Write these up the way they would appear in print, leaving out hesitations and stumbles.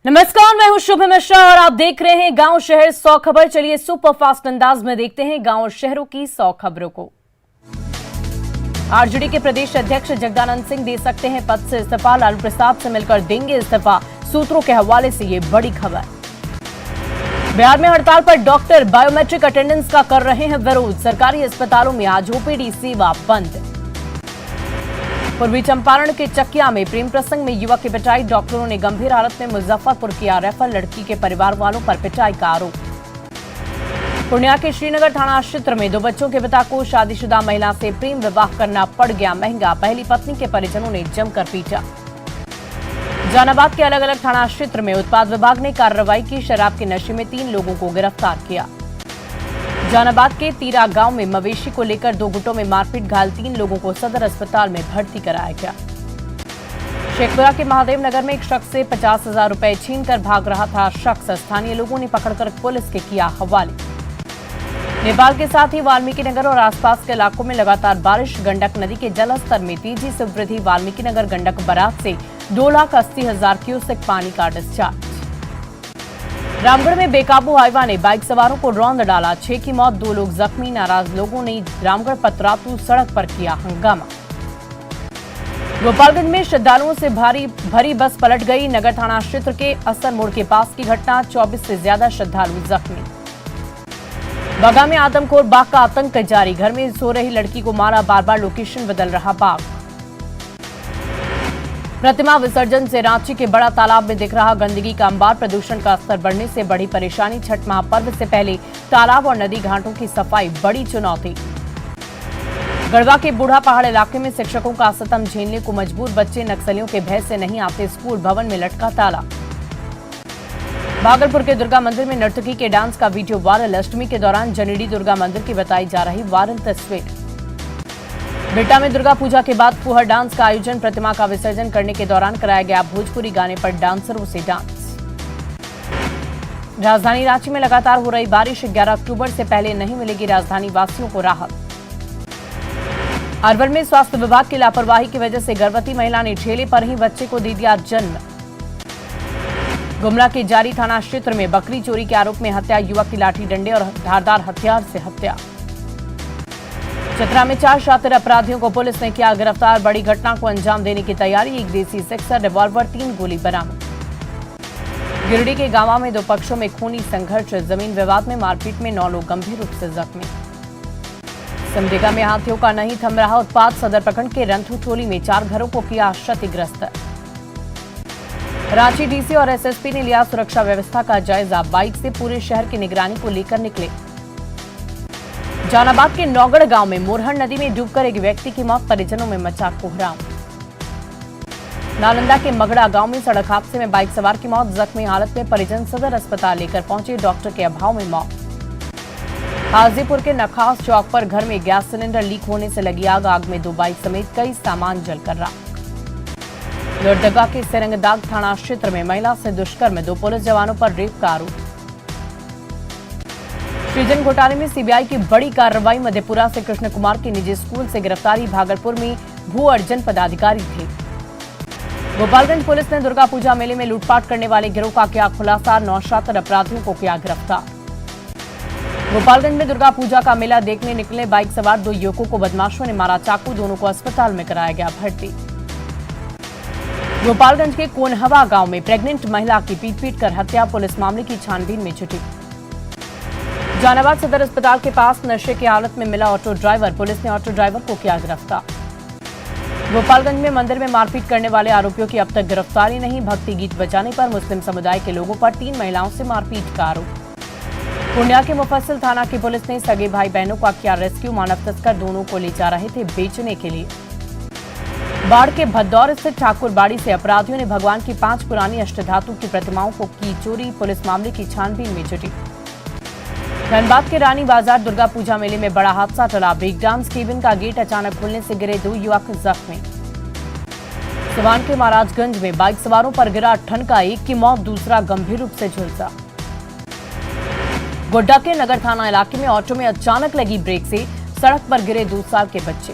नमस्कार, मैं हूं शुभ मिश्रा और आप देख रहे हैं गांव शहर 100 खबर। चलिए सुपर फास्ट अंदाज में देखते हैं गांव और शहरों की 100 खबरों को। आरजेडी के प्रदेश अध्यक्ष जगदानंद सिंह दे सकते हैं पद से इस्तीफा, लालू प्रसाद से मिलकर देंगे इस्तीफा, सूत्रों के हवाले से ये बड़ी खबर। बिहार में हड़ताल पर डॉक्टर बायोमेट्रिक अटेंडेंस का कर रहे हैं विरोध, सरकारी अस्पतालों में आज ओपीडी सेवा बंद। पूर्वी चंपारण के चकिया में प्रेम प्रसंग में युवक की पिटाई, डॉक्टरों ने गंभीर हालत में मुजफ्फरपुर किया रेफर, लड़की के परिवार वालों पर पिटाई का आरोप। पूर्णिया के श्रीनगर थाना क्षेत्र में 2 बच्चों के पिता को शादीशुदा महिला से प्रेम विवाह करना पड़ गया महंगा, पहली पत्नी के परिजनों ने जमकर पीटा। जहानाबाद के अलग अलग थाना क्षेत्र में उत्पाद विभाग ने कार्रवाई की, शराब के नशे में 3 लोगों को गिरफ्तार किया। जहानाबाद के तीरा गांव में मवेशी को लेकर 2 गुटों में मारपीट, घायल 3 लोगों को सदर अस्पताल में भर्ती कराया गया। शेखपुरा के महादेव नगर में एक शख्स से 50,000 रुपए छीनकर भाग रहा था शख्स, स्थानीय लोगों ने पकड़कर पुलिस के किया हवाले। नेपाल के साथ ही वाल्मीकि नगर और आसपास के इलाकों में लगातार बारिश, गंडक नदी के जलस्तर में तेजी से वृद्धि, वाल्मीकि नगर गंडक बराज से 2,80,000 क्यूसेक पानी का डिस्चार्ज। रामगढ़ में बेकाबू हाइवा ने बाइक सवारों को रौंद डाला, 6 की मौत, 2 लोग जख्मी, नाराज लोगों ने रामगढ़ पतरातू सड़क पर किया हंगामा। गोपालगंज में श्रद्धालुओं से भरी बस पलट गई, नगर थाना क्षेत्र के असर मोड़ के पास की घटना, 24 से ज्यादा श्रद्धालु जख्मी। बगा में आदमखोर बाघ का आतंक जारी, घर में सो रही लड़की को मारा, बार बार लोकेशन बदल रहा बाघ। प्रतिमा विसर्जन से रांची के बड़ा तालाब में दिख रहा गंदगी का अंबार, प्रदूषण का स्तर बढ़ने से बड़ी परेशानी, छठ महापर्व से पहले तालाब और नदी घाटों की सफाई बड़ी चुनौती। गढ़वा के बूढ़ा पहाड़ इलाके में शिक्षकों का सितम झेलने को मजबूर, बच्चे नक्सलियों के भय से नहीं आते स्कूल, भवन में लटका ताला। भागलपुर के दुर्गा मंदिर में नर्तकी के डांस का वीडियो वायरल, अष्टमी के दौरान जनेडी दुर्गा मंदिर की बताई जा रही वायरल तस्वीर। बेटा में दुर्गा पूजा के बाद फुहर डांस का आयोजन, प्रतिमा का विसर्जन करने के दौरान कराया गया भोजपुरी गाने पर डांसरों से डांस। राजधानी रांची में लगातार हो रही बारिश, 11 अक्टूबर से पहले नहीं मिलेगी राजधानी वासियों को राहत। अरवल में स्वास्थ्य विभाग की लापरवाही की वजह से गर्भवती महिला ने ठेले पर ही बच्चे को दे दिया जन्म। गुमला के जारी थाना क्षेत्र में बकरी चोरी के आरोप में हत्या, युवक की लाठी डंडे और धारदार हथियार से हत्या। चतरा में 4 शातिर अपराधियों को पुलिस ने किया गिरफ्तार, बड़ी घटना को अंजाम देने की तैयारी, एक देसी सिक्सर, रिवॉल्वर, 3 गोली बरामद। गिरिडीह के गांवा में 2 पक्षों में खूनी संघर्ष, जमीन विवाद में मारपीट में 9 लोग गंभीर रूप से जख्मी। सिमडेगा में हाथियों का नहीं थम रहा उत्पात, सदर प्रखंड के रंथू टोली में 4 घरों को किया क्षतिग्रस्त। रांची डीसी और एसएसपी ने लिया सुरक्षा व्यवस्था का जायजा, बाइक से पूरे शहर की निगरानी को लेकर निकले। जहानाबाद के नौगढ़ गांव में मोरहर नदी में डूबकर एक व्यक्ति की मौत, परिजनों में मचा कोहराम। नालंदा के मगड़ा गांव में सड़क हादसे में बाइक सवार की मौत, जख्मी हालत में परिजन सदर अस्पताल लेकर पहुंचे, डॉक्टर के अभाव में मौत। हाजीपुर के नखास चौक पर घर में गैस सिलेंडर लीक होने से लगी आग, आग में 2 बाइक समेत कई सामान जलकर राख। लोहरदगा के सेरंगदाग थाना क्षेत्र में महिला से दुष्कर्म, 2 पुलिस जवानों पर रेप का आरोप। सृजन घोटाले में सीबीआई की बड़ी कार्रवाई, मधेपुरा से कृष्ण कुमार की निजी स्कूल से गिरफ्तारी, भागलपुर में भू अर्जन पदाधिकारी थे। गोपालगंज पुलिस ने दुर्गा पूजा मेले में लूटपाट करने वाले गिरोह का किया खुलासा, 9 शातिर अपराधियों को किया गिरफ्तार। गोपालगंज में दुर्गा पूजा का मेला देखने निकले बाइक सवार 2 युवकों को बदमाशों ने मारा चाकू, दोनों को अस्पताल में कराया गया भर्ती। गोपालगंज के कोनहवा गांव में प्रेग्नेंट महिला की पीट कर हत्या, पुलिस मामले की छानबीन में जुटी। जहानाबाद सदर अस्पताल के पास नशे की हालत में मिला ऑटो ड्राइवर, पुलिस ने ऑटो ड्राइवर को किया गिरफ्तार। गोपालगंज में मंदिर में मारपीट करने वाले आरोपियों की अब तक गिरफ्तारी नहीं, भक्ति गीत बजाने पर मुस्लिम समुदाय के लोगों पर 3 महिलाओं से मारपीट का आरोप। पूर्णिया के मुफस्सिल थाना की पुलिस ने सगे भाई बहनों का किया रेस्क्यू, मानव तस्कर दोनों को ले जा रहे थे बेचने के लिए। बाढ़ के भदौर स्थित ठाकुरबाड़ी से अपराधियों ने भगवान की 5 पुरानी अष्टधातु की प्रतिमाओं को की चोरी, पुलिस मामले की छानबीन में जुटी। धनबाद के रानी बाजार दुर्गा पूजा मेले में बड़ा हादसा टला, ब्रेक डांस केबिन का गेट अचानक खुलने से गिरे 2 युवक जख्मी। सिवान के महाराजगंज में बाइक सवारों पर गिरा ठनका, एक की मौत, दूसरा गंभीर रूप से झुलसा। गोड्डा के नगर थाना इलाके में ऑटो में अचानक लगी ब्रेक से सड़क पर गिरे 2 साल के बच्चे।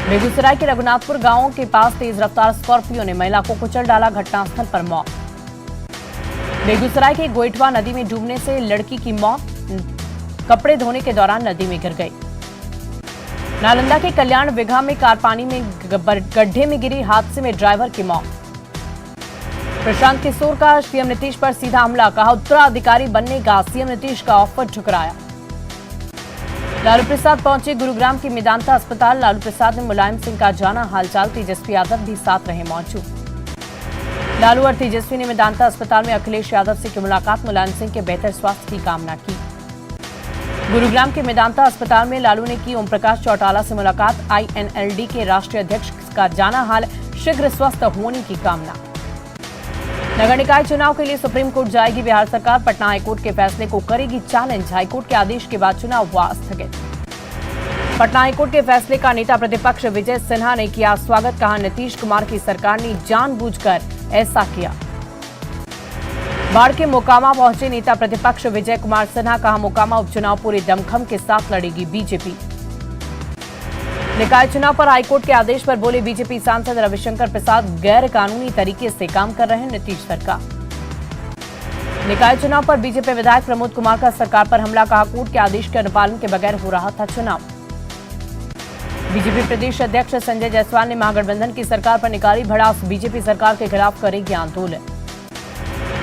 बेगूसराय के रघुनाथपुर गांव के पास तेज रफ्तार स्कॉर्पियो ने महिला को कुचल डाला, घटनास्थल पर मौत। बेगूसराय के गोइठवा नदी में डूबने से लड़की की मौत, कपड़े धोने के दौरान नदी में गिर गई। नालंदा के कल्याण विघा में कार पानी में गड्ढे में गिरी, हादसे में ड्राइवर की मौत। प्रशांत किशोर का सीएम नीतीश पर सीधा हमला, कहा उत्तराधिकारी बनने का सीएम नीतीश का ऑफर ठुकराया। लालू प्रसाद पहुंचे गुरुग्राम के मेदांता अस्पताल, लालू प्रसाद ने मुलायम सिंह का जाना हालचाल, तेजस्वी यादव भी साथ रहे मौजूद। लालू और तेजस्वी ने मेदांता अस्पताल में अखिलेश यादव से की मुलाकात, मुलायम सिंह के बेहतर स्वास्थ्य की कामना की। गुरुग्राम के मेदांता अस्पताल में लालू ने की ओम प्रकाश चौटाला से मुलाकात, INLD के राष्ट्रीय अध्यक्ष का जाना हाल, शीघ्र स्वस्थ होने की कामना। नगर निकाय चुनाव के लिए सुप्रीम कोर्ट जाएगी बिहार सरकार, पटना हाईकोर्ट के फैसले को करेगी चैलेंज, हाईकोर्ट के आदेश के बाद चुनाव हुआ स्थगित। पटना हाईकोर्ट के फैसले का नेता प्रतिपक्ष विजय सिन्हा ने किया स्वागत, कहा नीतीश कुमार की सरकार ने जानबूझकर ऐसा किया। बाढ़ के मोकामा पहुंचे नेता प्रतिपक्ष विजय कुमार सिन्हा, कहा मोकामा उपचुनाव पूरे दमखम के साथ लड़ेगी बीजेपी। निकाय चुनाव पर हाईकोर्ट के आदेश पर बोले बीजेपी सांसद रविशंकर प्रसाद, गैर कानूनी तरीके से काम कर रहे हैं नीतीश सरकार। निकाय चुनाव पर बीजेपी विधायक प्रमोद कुमार का सरकार पर हमला, कहा कोर्ट के आदेश के अनुपालन के बगैर हो रहा था चुनाव। बीजेपी प्रदेश अध्यक्ष संजय जायसवाल ने महागठबंधन की सरकार पर निकाली भड़ास, बीजेपी सरकार के खिलाफ करेगी आंदोलन।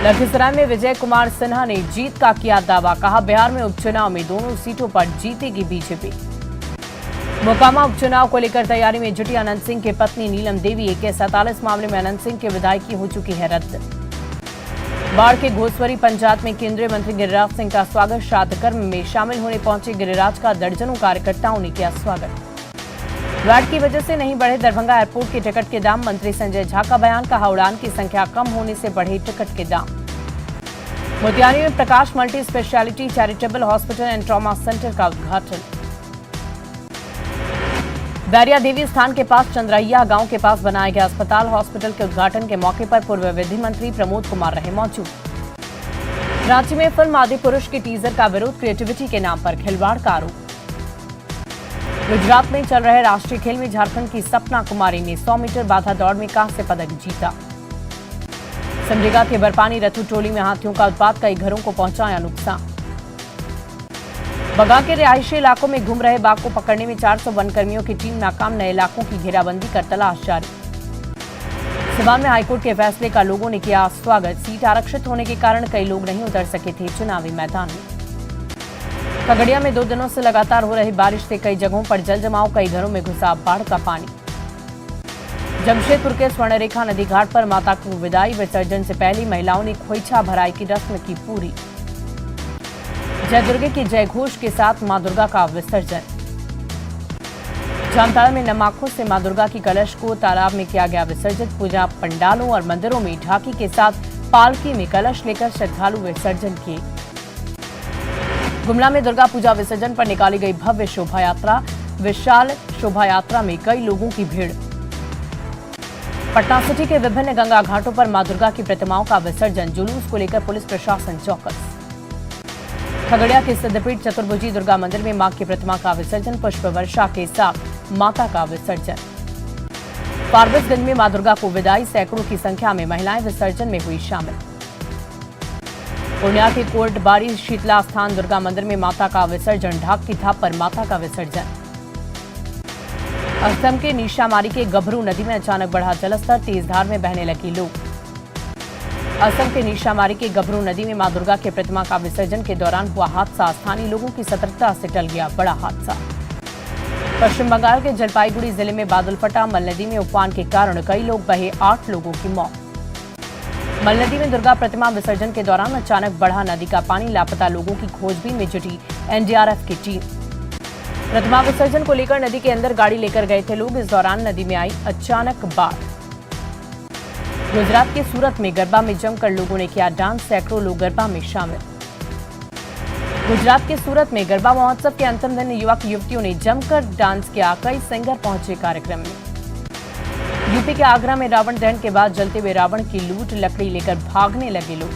लखीसराय में विजय कुमार सिन्हा ने जीत का किया दावा, कहा बिहार में उपचुनाव में दोनों सीटों पर जीतेगी बीजेपी। मोकामा उपचुनाव को लेकर तैयारी में जुटी अनंत सिंह की पत्नी नीलम देवी, AK-47 मामले में अनंत सिंह की विधायकी हो चुकी है रद्द। बाढ़ के घोसवरी पंचायत में केंद्रीय मंत्री गिरिराज सिंह का स्वागत, श्राद्ध कर्म में शामिल होने पहुंचे गिरिराज का दर्जनों कार्यकर्ताओं ने किया स्वागत। वैट की वजह से नहीं बढ़े दरभंगा एयरपोर्ट के टिकट के दाम, मंत्री संजय झा का बयान, कहा उड़ान की संख्या कम होने से बढ़े टिकट के दाम। मोतिहारी में Prakash multi specialty charitable hospital and trauma centre का उद्घाटन। बैरिया देवी स्थान के पास चंद्रैया गांव के पास बनाया गया अस्पताल, हॉस्पिटल के उद्घाटन के मौके पर पूर्व विधि मंत्री प्रमोद कुमार रहे मौजूद। रांची में फिल्म आदि पुरुष के टीजर का विरोध, क्रिएटिविटी के नाम पर खिलवाड़ का आरोप। गुजरात में चल रहे राष्ट्रीय खेल में झारखंड की सपना कुमारी ने 100 मीटर बाधा दौड़ में कांस्य पदक जीता। सिमडेगा के बरपानी रथू टोली में हाथियों का उत्पात, कई घरों को पहुंचाया नुकसान। बगा के रिहायशी इलाकों में घूम रहे बाघ को पकड़ने में 400 वनकर्मियों की टीम नाकाम, नए इलाकों की घेराबंदी कर तलाश जारी। सिवान में हाईकोर्ट के फैसले का लोगों ने किया स्वागत, सीट आरक्षित होने के कारण कई लोग नहीं उतर सके थे चुनावी मैदान में। खगड़िया में 2 दिनों से लगातार हो रही बारिश से कई जगहों पर जल जमाव, कई घरों में घुसा बाढ़ का पानी। जमशेदपुर के स्वर्णरेखा नदी घाट पर माता को विदाई, विसर्जन से पहले महिलाओं ने खोइछा भराई की रस्म की पूरी। जय दुर्गे के जय घोष के साथ मां दुर्गा का विसर्जन। जामताड़ा में नमाखों से मां दुर्गा की कलश को तालाब में किया गया विसर्जित, पूजा पंडालों और मंदिरों में ढाकी के साथ पालकी में कलश लेकर श्रद्धालु विसर्जन किए। गुमला में दुर्गा पूजा विसर्जन पर निकाली गई भव्य शोभा यात्रा, विशाल शोभा यात्रा में कई लोगों की भीड़। पटना सिटी के विभिन्न गंगा घाटों पर मां दुर्गा की प्रतिमाओं का विसर्जन, जुलूस को लेकर पुलिस प्रशासन चौकस। खगड़िया के सिद्धपीठ चतुर्भुजी दुर्गा मंदिर में मां की प्रतिमा का विसर्जन, पुष्प वर्षा के साथ माता का विसर्जन। फारबिसगंज में मां दुर्गा को विदाई, सैकड़ों की संख्या में महिलाएं विसर्जन में हुई शामिल। पूर्णिया के कोटबाड़ी शीतला स्थान दुर्गा मंदिर में माता का विसर्जन, ढाक की थाप पर माता का विसर्जन। असम के नीशामारी के गभरू नदी में अचानक बढ़ा जलस्तर, तेज धार में बहने लगी लोग। असम के नीशामारी के गभरू नदी में मां दुर्गा के प्रतिमा का विसर्जन के दौरान हुआ हादसा, स्थानीय लोगों की सतर्कता से टल गया बड़ा हादसा। पश्चिम बंगाल के जलपाईगुड़ी जिले में बादल फटा, मल नदी में उफान के कारण कई लोग बहे, 8 लोगों की मौत। मल नदी में दुर्गा प्रतिमा विसर्जन के दौरान अचानक बढ़ा नदी का पानी, लापता लोगों की खोजबीन में जुटी NDRF की टीम। प्रतिमा विसर्जन को लेकर नदी के अंदर गाड़ी लेकर गए थे लोग, इस दौरान नदी में आई अचानक बाढ़। गुजरात के सूरत में गरबा में जमकर लोगों ने किया डांस, सैकड़ों लोग गरबा में शामिल। गुजरात के सूरत में गरबा महोत्सव के अंतिम दिन युवक युवतियों ने जमकर डांस किया, कई सिंगर पहुंचे कार्यक्रम में। यूपी के आगरा में रावण दहन के बाद जलते हुए रावण की लूट, लकड़ी लेकर भागने लगे लोग।